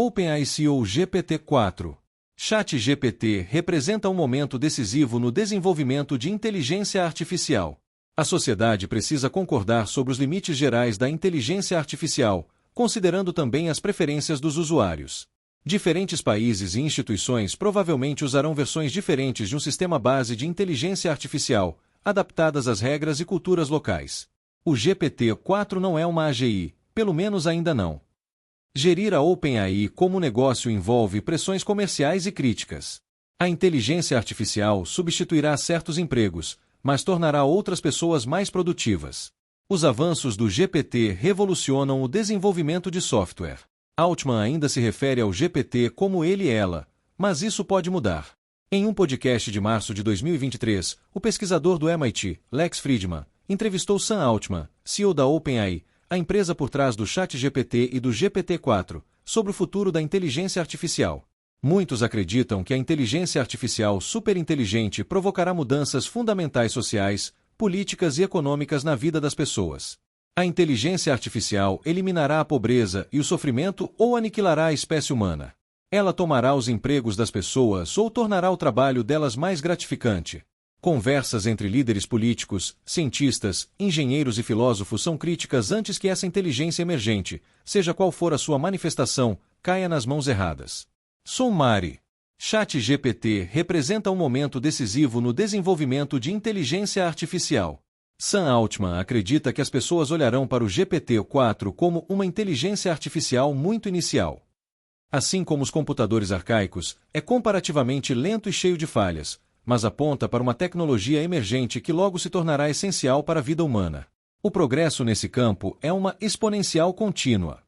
OpenAI CEO GPT-4. ChatGPT representa um momento decisivo no desenvolvimento de inteligência artificial. A sociedade precisa concordar sobre os limites gerais da inteligência artificial, considerando também as preferências dos usuários. Diferentes países e instituições provavelmente usarão versões diferentes de um sistema base de inteligência artificial, adaptadas às regras e culturas locais. O GPT-4 não é uma AGI, pelo menos ainda não. Gerir a OpenAI como negócio envolve pressões comerciais e críticas. A inteligência artificial substituirá certos empregos, mas tornará outras pessoas mais produtivas. Os avanços do GPT revolucionam o desenvolvimento de software. Altman ainda se refere ao GPT como ele e ela, mas isso pode mudar. Em um podcast de março de 2023, o pesquisador do MIT, Lex Fridman, entrevistou Sam Altman, CEO da OpenAI, a empresa por trás do ChatGPT e do GPT-4, sobre o futuro da inteligência artificial. Muitos acreditam que a inteligência artificial superinteligente provocará mudanças fundamentais sociais, políticas e econômicas na vida das pessoas. A inteligência artificial eliminará a pobreza e o sofrimento ou aniquilará a espécie humana. Ela tomará os empregos das pessoas ou tornará o trabalho delas mais gratificante. Conversas entre líderes políticos, cientistas, engenheiros e filósofos são críticas antes que essa inteligência emergente, seja qual for a sua manifestação, caia nas mãos erradas. Summary. ChatGPT representa um momento decisivo no desenvolvimento de inteligência artificial. Sam Altman acredita que as pessoas olharão para o GPT-4 como uma inteligência artificial muito inicial. Assim como os computadores arcaicos, é comparativamente lento e cheio de falhas, mas aponta para uma tecnologia emergente que logo se tornará essencial para a vida humana. O progresso nesse campo é uma exponencial contínua.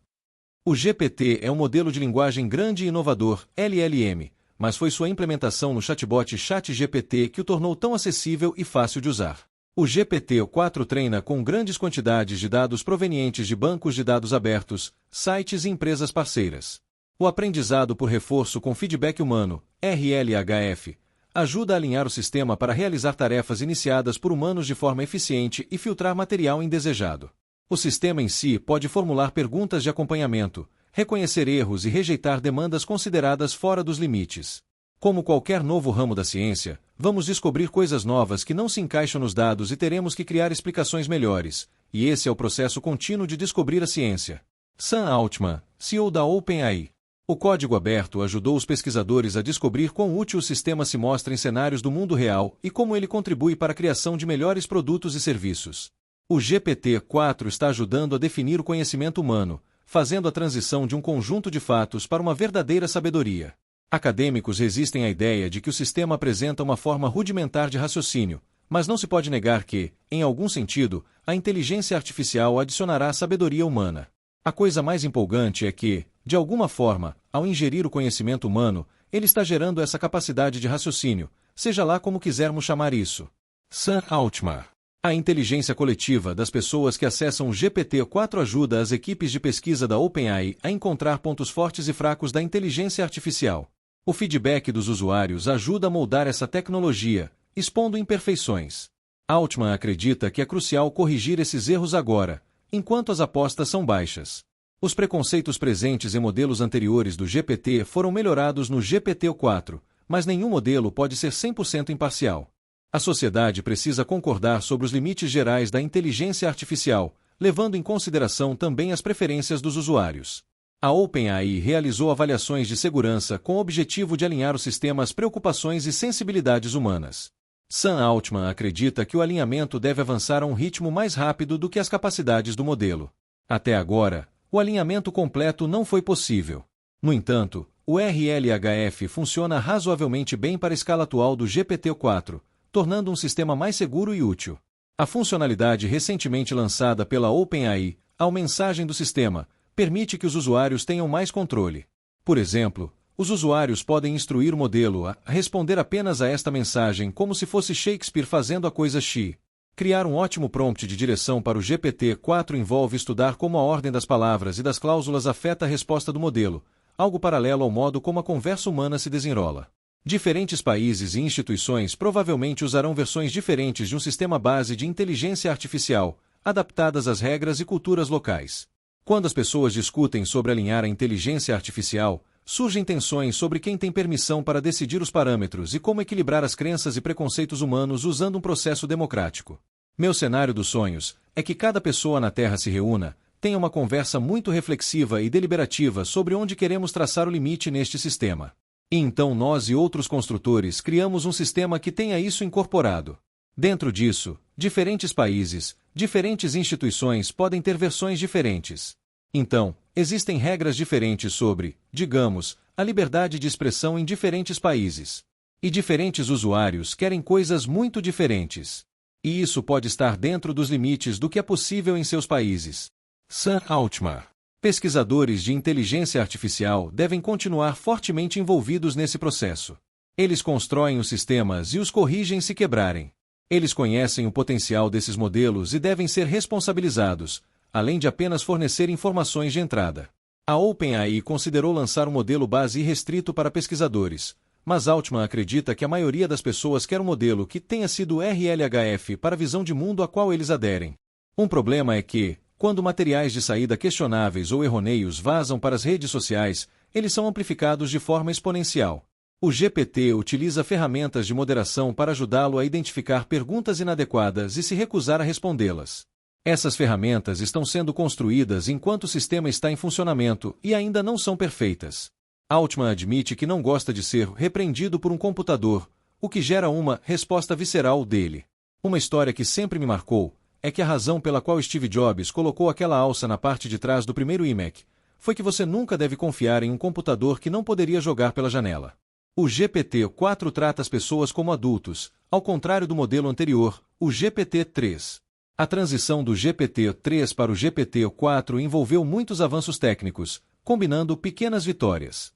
O GPT é um modelo de linguagem grande e inovador, LLM, mas foi sua implementação no chatbot ChatGPT que o tornou tão acessível e fácil de usar. O GPT-4 treina com grandes quantidades de dados provenientes de bancos de dados abertos, sites e empresas parceiras. O aprendizado por reforço com feedback humano, RLHF, ajuda a alinhar o sistema para realizar tarefas iniciadas por humanos de forma eficiente e filtrar material indesejado. O sistema em si pode formular perguntas de acompanhamento, reconhecer erros e rejeitar demandas consideradas fora dos limites. Como qualquer novo ramo da ciência, vamos descobrir coisas novas que não se encaixam nos dados e teremos que criar explicações melhores, e esse é o processo contínuo de descobrir a ciência. Sam Altman, CEO da OpenAI. O código aberto ajudou os pesquisadores a descobrir quão útil o sistema se mostra em cenários do mundo real e como ele contribui para a criação de melhores produtos e serviços. O GPT-4 está ajudando a definir o conhecimento humano, fazendo a transição de um conjunto de fatos para uma verdadeira sabedoria. Acadêmicos resistem à ideia de que o sistema apresenta uma forma rudimentar de raciocínio, mas não se pode negar que, em algum sentido, a inteligência artificial adicionará à sabedoria humana. A coisa mais empolgante é que, de alguma forma, ao ingerir o conhecimento humano, ele está gerando essa capacidade de raciocínio, seja lá como quisermos chamar isso. Sam Altman. A inteligência coletiva das pessoas que acessam o GPT-4 ajuda as equipes de pesquisa da OpenAI a encontrar pontos fortes e fracos da inteligência artificial. O feedback dos usuários ajuda a moldar essa tecnologia, expondo imperfeições. Altman acredita que é crucial corrigir esses erros agora, enquanto as apostas são baixas. Os preconceitos presentes em modelos anteriores do GPT foram melhorados no GPT-4, mas nenhum modelo pode ser 100% imparcial. A sociedade precisa concordar sobre os limites gerais da inteligência artificial, levando em consideração também as preferências dos usuários. A OpenAI realizou avaliações de segurança com o objetivo de alinhar o sistema às preocupações e sensibilidades humanas. Sam Altman acredita que o alinhamento deve avançar a um ritmo mais rápido do que as capacidades do modelo. Até agora, o alinhamento completo não foi possível. No entanto, o RLHF funciona razoavelmente bem para a escala atual do GPT-4, tornando um sistema mais seguro e útil. A funcionalidade recentemente lançada pela OpenAI, a mensagem do sistema, permite que os usuários tenham mais controle. Por exemplo, os usuários podem instruir o modelo a responder apenas a esta mensagem como se fosse Shakespeare fazendo a coisa X. Criar um ótimo prompt de direção para o GPT-4 envolve estudar como a ordem das palavras e das cláusulas afeta a resposta do modelo, algo paralelo ao modo como a conversa humana se desenrola. Diferentes países e instituições provavelmente usarão versões diferentes de um sistema base de inteligência artificial, adaptadas às regras e culturas locais. Quando as pessoas discutem sobre alinhar a inteligência artificial, surgem tensões sobre quem tem permissão para decidir os parâmetros e como equilibrar as crenças e preconceitos humanos usando um processo democrático. Meu cenário dos sonhos é que cada pessoa na Terra se reúna, tenha uma conversa muito reflexiva e deliberativa sobre onde queremos traçar o limite neste sistema. E então nós e outros construtores criamos um sistema que tenha isso incorporado. Dentro disso, diferentes países, diferentes instituições podem ter versões diferentes. Então, existem regras diferentes sobre, digamos, a liberdade de expressão em diferentes países. E diferentes usuários querem coisas muito diferentes. E isso pode estar dentro dos limites do que é possível em seus países. Sam Altman. Pesquisadores de inteligência artificial devem continuar fortemente envolvidos nesse processo. Eles constroem os sistemas e os corrigem se quebrarem. Eles conhecem o potencial desses modelos e devem ser responsabilizados, além de apenas fornecer informações de entrada. A OpenAI considerou lançar um modelo base irrestrito para pesquisadores, mas Altman acredita que a maioria das pessoas quer um modelo que tenha sido RLHF para a visão de mundo a qual eles aderem. Um problema é que, quando materiais de saída questionáveis ou errôneos vazam para as redes sociais, eles são amplificados de forma exponencial. O GPT utiliza ferramentas de moderação para ajudá-lo a identificar perguntas inadequadas e se recusar a respondê-las. Essas ferramentas estão sendo construídas enquanto o sistema está em funcionamento e ainda não são perfeitas. Altman admite que não gosta de ser repreendido por um computador, o que gera uma resposta visceral dele. Uma história que sempre me marcou é que a razão pela qual Steve Jobs colocou aquela alça na parte de trás do primeiro iMac foi que você nunca deve confiar em um computador que não poderia jogar pela janela. O GPT-4 trata as pessoas como adultos, ao contrário do modelo anterior, o GPT-3. A transição do GPT-3 para o GPT-4 envolveu muitos avanços técnicos, combinando pequenas vitórias.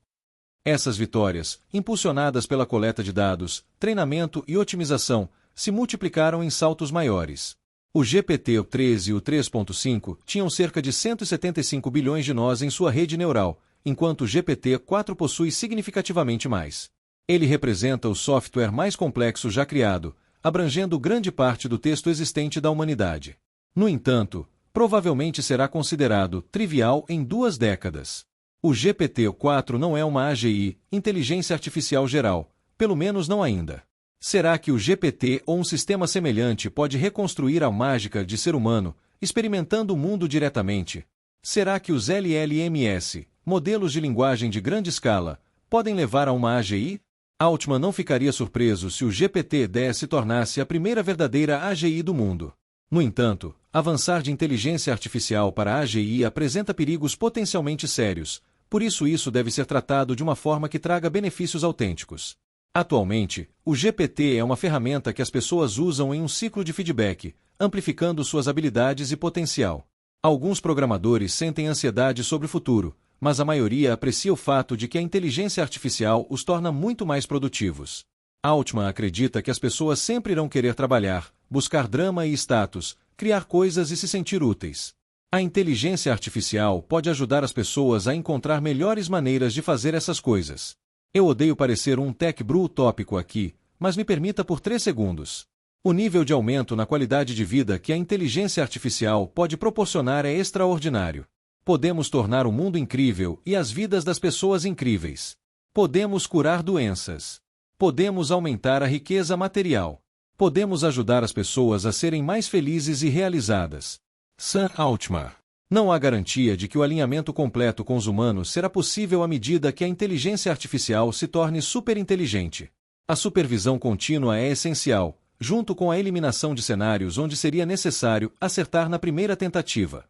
Essas vitórias, impulsionadas pela coleta de dados, treinamento e otimização, se multiplicaram em saltos maiores. O GPT-3 e o 3.5 tinham cerca de 175 bilhões de nós em sua rede neural, enquanto o GPT-4 possui significativamente mais. Ele representa o software mais complexo já criado, abrangendo grande parte do texto existente da humanidade. No entanto, provavelmente será considerado trivial em 2 décadas. O GPT-4 não é uma AGI, inteligência artificial geral, pelo menos não ainda. Será que o GPT ou um sistema semelhante pode reconstruir a mágica de ser humano, experimentando o mundo diretamente? Será que os LLMS, modelos de linguagem de grande escala, podem levar a uma AGI? Altman não ficaria surpreso se o GPT-10 se tornasse a primeira verdadeira AGI do mundo. No entanto, avançar de inteligência artificial para a AGI apresenta perigos potencialmente sérios, por isso deve ser tratado de uma forma que traga benefícios autênticos. Atualmente, o GPT é uma ferramenta que as pessoas usam em um ciclo de feedback, amplificando suas habilidades e potencial. Alguns programadores sentem ansiedade sobre o futuro, mas a maioria aprecia o fato de que a inteligência artificial os torna muito mais produtivos. Altman acredita que as pessoas sempre irão querer trabalhar, buscar drama e status, criar coisas e se sentir úteis. A inteligência artificial pode ajudar as pessoas a encontrar melhores maneiras de fazer essas coisas. Eu odeio parecer um tech bro utópico aqui, mas me permita por 3 segundos. O nível de aumento na qualidade de vida que a inteligência artificial pode proporcionar é extraordinário. Podemos tornar o mundo incrível e as vidas das pessoas incríveis. Podemos curar doenças. Podemos aumentar a riqueza material. Podemos ajudar as pessoas a serem mais felizes e realizadas. Sam Altman. Não há garantia de que o alinhamento completo com os humanos será possível à medida que a inteligência artificial se torne superinteligente. A supervisão contínua é essencial, junto com a eliminação de cenários onde seria necessário acertar na primeira tentativa.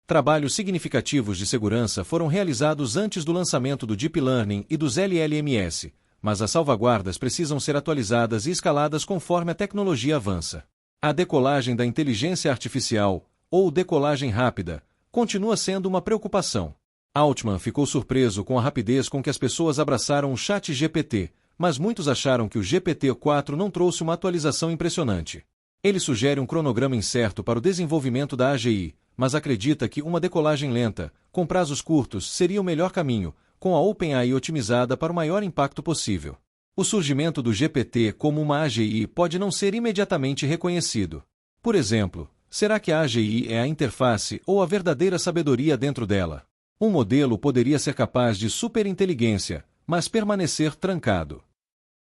Trabalhos significativos de segurança foram realizados antes do lançamento do Deep Learning e dos LLMS, mas as salvaguardas precisam ser atualizadas e escaladas conforme a tecnologia avança. A decolagem da inteligência artificial, ou decolagem rápida, continua sendo uma preocupação. Altman ficou surpreso com a rapidez com que as pessoas abraçaram o ChatGPT, mas muitos acharam que o GPT-4 não trouxe uma atualização impressionante. Ele sugere um cronograma incerto para o desenvolvimento da AGI, mas acredita que uma decolagem lenta, com prazos curtos, seria o melhor caminho, com a OpenAI otimizada para o maior impacto possível. O surgimento do GPT como uma AGI pode não ser imediatamente reconhecido. Por exemplo, Será que a AGI é a interface ou a verdadeira sabedoria dentro dela? Um modelo poderia ser capaz de superinteligência, mas permanecer trancado.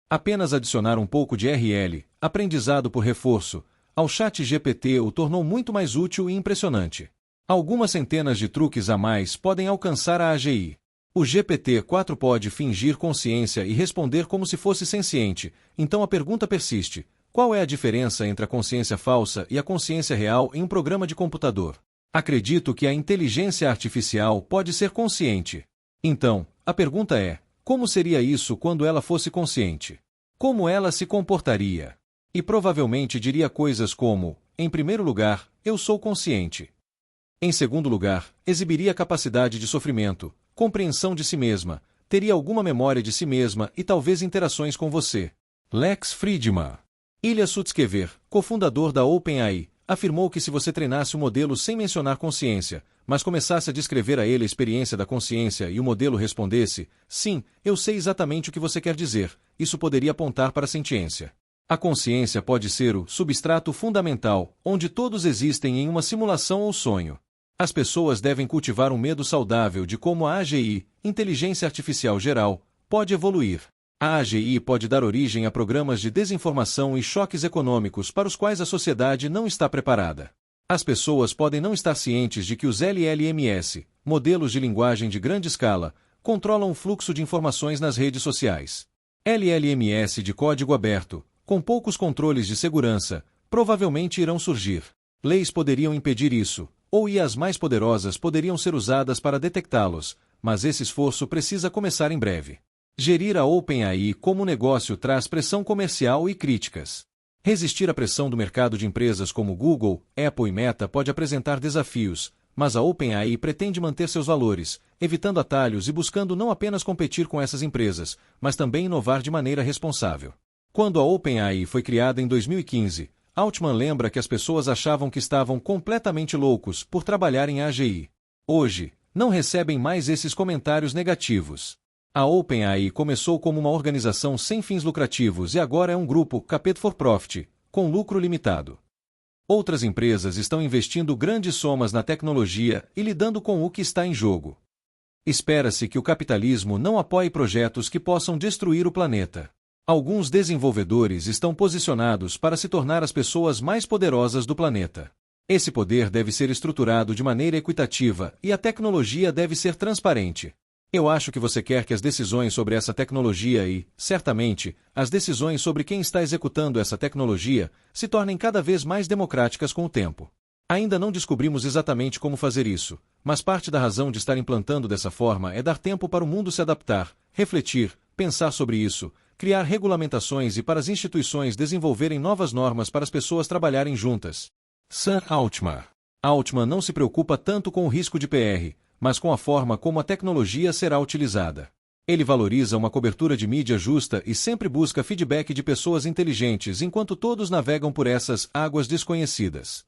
Apenas adicionar um pouco de RL, aprendizado por reforço, ao ChatGPT o tornou muito mais útil e impressionante. Algumas centenas de truques a mais podem alcançar a AGI. O GPT-4 pode fingir consciência e responder como se fosse senciente, então a pergunta persiste: qual é a diferença entre a consciência falsa e a consciência real em um programa de computador? Acredito que a inteligência artificial pode ser consciente. Então, a pergunta é: como seria isso quando ela fosse consciente? Como ela se comportaria? E provavelmente diria coisas como: em primeiro lugar, eu sou consciente. Em segundo lugar, exibiria capacidade de sofrimento, compreensão de si mesma, teria alguma memória de si mesma e talvez interações com você. Lex Fridman. Ilya Sutskever, cofundador da OpenAI, afirmou que se você treinasse o modelo sem mencionar consciência, mas começasse a descrever a ele a experiência da consciência e o modelo respondesse: sim, eu sei exatamente o que você quer dizer, isso poderia apontar para a sentiência. A consciência pode ser o substrato fundamental, onde todos existem em uma simulação ou sonho. As pessoas devem cultivar um medo saudável de como a AGI, inteligência artificial geral, pode evoluir. A AGI pode dar origem a programas de desinformação e choques econômicos para os quais a sociedade não está preparada. As pessoas podem não estar cientes de que os LLMs, modelos de linguagem de grande escala, controlam o fluxo de informações nas redes sociais. LLMs de código aberto, com poucos controles de segurança, provavelmente irão surgir. Leis poderiam impedir isso, ou IAs mais poderosas poderiam ser usadas para detectá-los, mas esse esforço precisa começar em breve. Gerir a OpenAI como negócio traz pressão comercial e críticas. Resistir à pressão do mercado de empresas como Google, Apple e Meta pode apresentar desafios, mas a OpenAI pretende manter seus valores, evitando atalhos e buscando não apenas competir com essas empresas, mas também inovar de maneira responsável. Quando a OpenAI foi criada em 2015, Altman lembra que as pessoas achavam que estavam completamente loucos por trabalhar em AGI. Hoje, não recebem mais esses comentários negativos. A OpenAI começou como uma organização sem fins lucrativos e agora é um grupo Capet for Profit, com lucro limitado. Outras empresas estão investindo grandes somas na tecnologia e lidando com o que está em jogo. Espera-se que o capitalismo não apoie projetos que possam destruir o planeta. Alguns desenvolvedores estão posicionados para se tornar as pessoas mais poderosas do planeta. Esse poder deve ser estruturado de maneira equitativa e a tecnologia deve ser transparente. Eu acho que você quer que as decisões sobre essa tecnologia e, certamente, as decisões sobre quem está executando essa tecnologia se tornem cada vez mais democráticas com o tempo. Ainda não descobrimos exatamente como fazer isso, mas parte da razão de estar implantando dessa forma é dar tempo para o mundo se adaptar, refletir, pensar sobre isso, criar regulamentações e para as instituições desenvolverem novas normas para as pessoas trabalharem juntas. Sam Altman. Altman não se preocupa tanto com o risco de PR, mas com a forma como a tecnologia será utilizada. Ele valoriza uma cobertura de mídia justa e sempre busca feedback de pessoas inteligentes enquanto todos navegam por essas águas desconhecidas.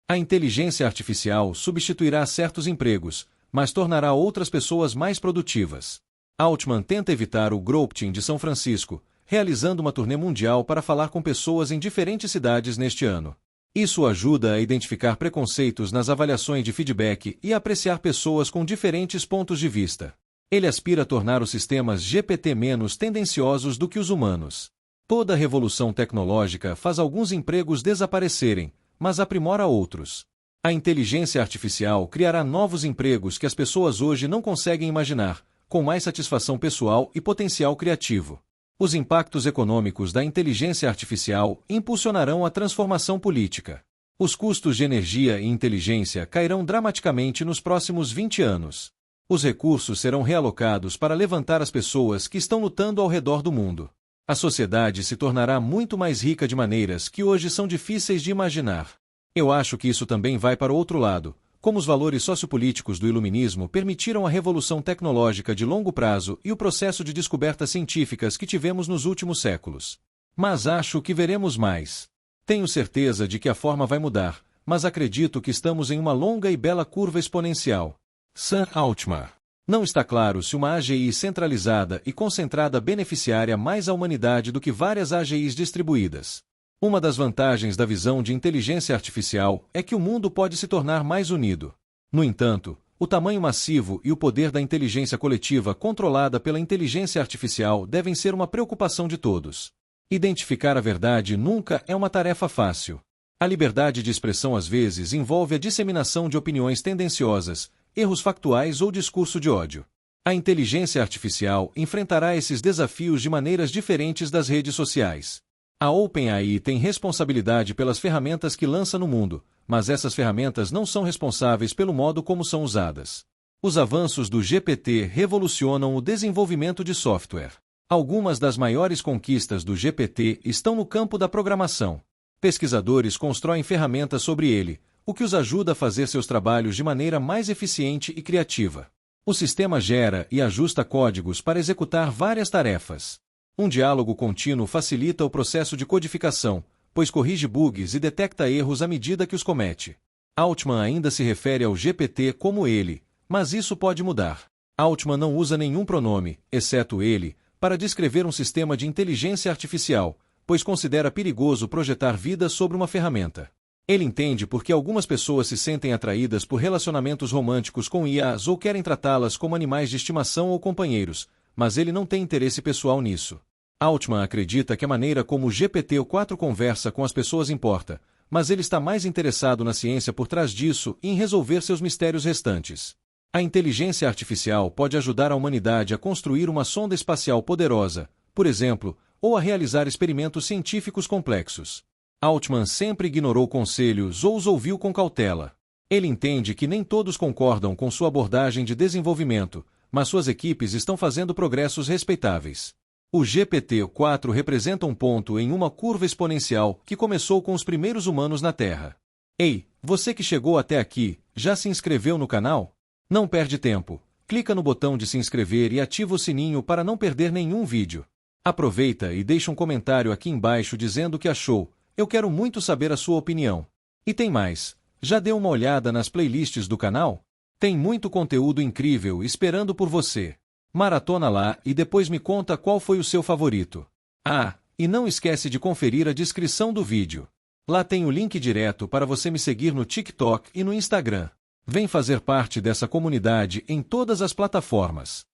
A inteligência artificial substituirá certos empregos, mas tornará outras pessoas mais produtivas. Altman tenta evitar o Gropting de São Francisco, realizando uma turnê mundial para falar com pessoas em diferentes cidades neste ano. Isso ajuda a identificar preconceitos nas avaliações de feedback e a apreciar pessoas com diferentes pontos de vista. Ele aspira a tornar os sistemas GPT menos tendenciosos do que os humanos. Toda revolução tecnológica faz alguns empregos desaparecerem, mas aprimora outros. A inteligência artificial criará novos empregos que as pessoas hoje não conseguem imaginar, com mais satisfação pessoal e potencial criativo. Os impactos econômicos da inteligência artificial impulsionarão a transformação política. Os custos de energia e inteligência cairão dramaticamente nos próximos 20 anos. Os recursos serão realocados para levantar as pessoas que estão lutando ao redor do mundo. A sociedade se tornará muito mais rica de maneiras que hoje são difíceis de imaginar. Eu acho que isso também vai para o outro lado, como os valores sociopolíticos do iluminismo permitiram a revolução tecnológica de longo prazo e o processo de descobertas científicas que tivemos nos últimos séculos. Mas acho que veremos mais. Tenho certeza de que a forma vai mudar, mas acredito que estamos em uma longa e bela curva exponencial. Sam Altman. Não está claro se uma AGI centralizada e concentrada beneficiaria mais a humanidade do que várias AGIs distribuídas. Uma das vantagens da visão de inteligência artificial é que o mundo pode se tornar mais unido. No entanto, o tamanho massivo e o poder da inteligência coletiva controlada pela inteligência artificial devem ser uma preocupação de todos. Identificar a verdade nunca é uma tarefa fácil. A liberdade de expressão às vezes envolve a disseminação de opiniões tendenciosas, erros factuais ou discurso de ódio. A inteligência artificial enfrentará esses desafios de maneiras diferentes das redes sociais. A OpenAI tem responsabilidade pelas ferramentas que lança no mundo, mas essas ferramentas não são responsáveis pelo modo como são usadas. Os avanços do GPT revolucionam o desenvolvimento de software. Algumas das maiores conquistas do GPT estão no campo da programação. Pesquisadores constroem ferramentas sobre ele, o que os ajuda a fazer seus trabalhos de maneira mais eficiente e criativa. O sistema gera e ajusta códigos para executar várias tarefas. Um diálogo contínuo facilita o processo de codificação, pois corrige bugs e detecta erros à medida que os comete. Altman ainda se refere ao GPT como ele, mas isso pode mudar. Altman não usa nenhum pronome, exceto ele, para descrever um sistema de inteligência artificial, pois considera perigoso projetar vida sobre uma ferramenta. Ele entende por que algumas pessoas se sentem atraídas por relacionamentos românticos com IAs ou querem tratá-las como animais de estimação ou companheiros, mas ele não tem interesse pessoal nisso. Altman acredita que a maneira como o GPT-4 conversa com as pessoas importa, mas ele está mais interessado na ciência por trás disso e em resolver seus mistérios restantes. A inteligência artificial pode ajudar a humanidade a construir uma sonda espacial poderosa, por exemplo, ou a realizar experimentos científicos complexos. Altman sempre ignorou conselhos ou os ouviu com cautela. Ele entende que nem todos concordam com sua abordagem de desenvolvimento, mas suas equipes estão fazendo progressos respeitáveis. O GPT-4 representa um ponto em uma curva exponencial que começou com os primeiros humanos na Terra. Ei, você que chegou até aqui, já se inscreveu no canal? Não perde tempo. Clica no botão de se inscrever e ativa o sininho para não perder nenhum vídeo. Aproveita e deixa um comentário aqui embaixo dizendo o que achou. Eu quero muito saber a sua opinião. E tem mais. Já deu uma olhada nas playlists do canal? Tem muito conteúdo incrível esperando por você. Maratona lá e depois me conta qual foi o seu favorito. Ah, e não esquece de conferir a descrição do vídeo. Lá tem o link direto para você me seguir no TikTok e no Instagram. Vem fazer parte dessa comunidade em todas as plataformas.